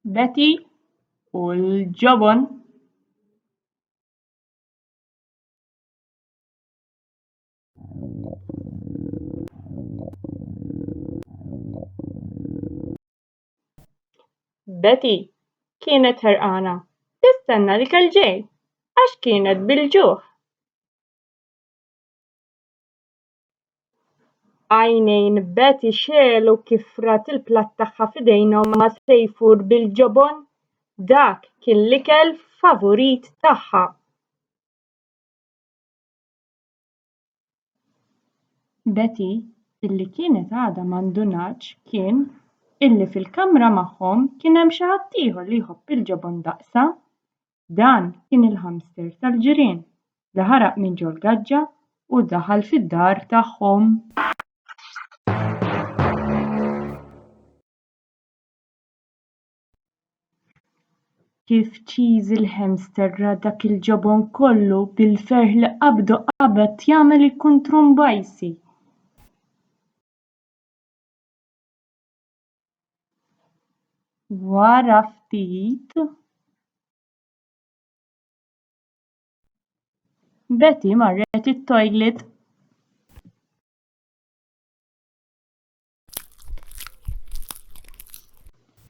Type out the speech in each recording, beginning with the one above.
Betty u l-ġobon. Betty kienet ħerqana tistenna l-ikel ġej għax kienet bil-ġuħ. Għajnejn Betty xegħlu kif frat il-platt tagħha f'idejnha u ma sejfur bil-ġobon, dak kien l-ikel favurit tagħha. Betty illi kienet għadha ma ndunatx kien illi fil-kamra magħhom kien hemm xi ħadd ieħor li jħobb il-ġobon daqsha. Dan kien il-ħamster tal-ġirien li ħaraq minn ġo l-gaġġa u daħal fid-dar tagħhom. Kif ċiżi l-ħamster ra dak il-ġobon kollu bil-ferħ li qabdu qabad jagħmel il-kuntrumbajsi. Wara ftit Betty marret it-toilet.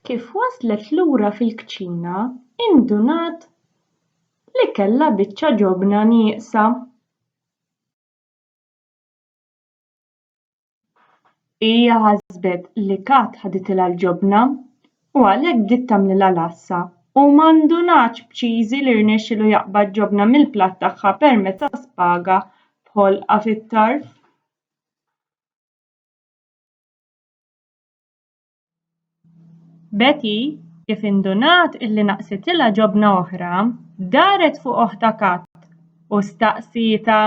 Kif waslet lura fil-kċina indunat li kellha biċċa ġobna nieqsa. Hija ħasbet li Kat ħaditilha l-ġobna u għalhekk bdiet tagħmilha lassa u ma ndunatx b'ċiżi li rnexxielu jaqbad ġobna mill-platt tagħha permezz ta' spaga bħolqa fit-tarf. Betty kif indunat illi naqsitilha ġobna oħra, daret fuq oħtha Kat u staqsietha.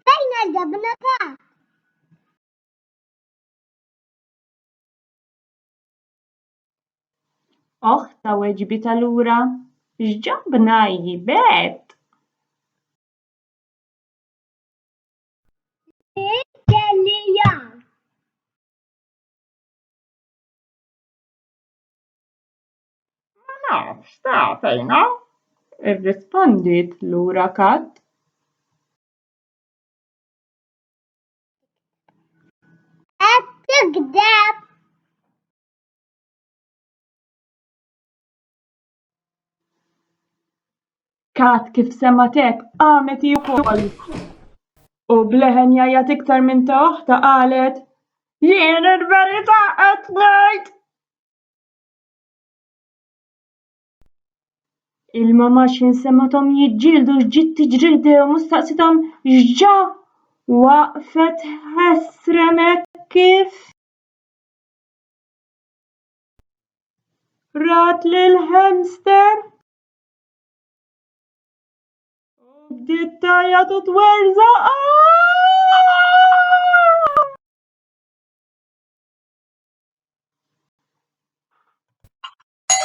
Fejn il-ġobna Kat? Oħtha weġbitha lura, x'ġobna hi Bet? Kellija. Ma nafx tagħtejna, irrispondiet lura Kat. Qed tikdeb. Kat kif semat hekk qamet hi wkoll u bleħen jgħajjat iktar minn ta' oħta qalet jien il-verità qed ngħid. Il-mama x'insemathom jiġġieldu x'ġiet tiġrieħdehom u staqsithom x'ġa waqfet ħesrem hekk kif rat lill-ħamster u bdiet tgħajjat u twerżaq.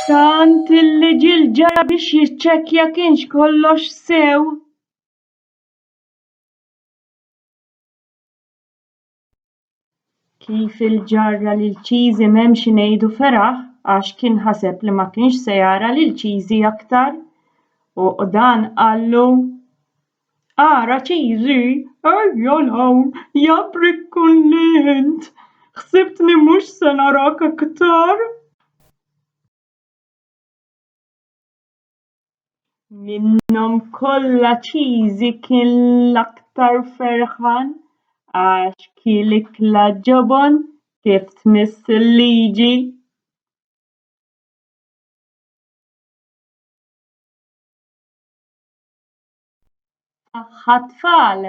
Tant illi ġie l-ġara biex jiċċekkja kienx kollox sew. Kif il-ġarra lil Cheesy m'hemmx ngħidu feraħ għax kien ħaseb li ma kienx se jara lil Cheesy aktar u dan qallu ara Cheesy, ejja hawn jabrik kuntent, ħsibtni mhux se narak aktar. Minnhom kollha Cheesy kien l-aktar ferħan għax kien ikla ġobon kif tmiss il-liġi. Aħħa tfal.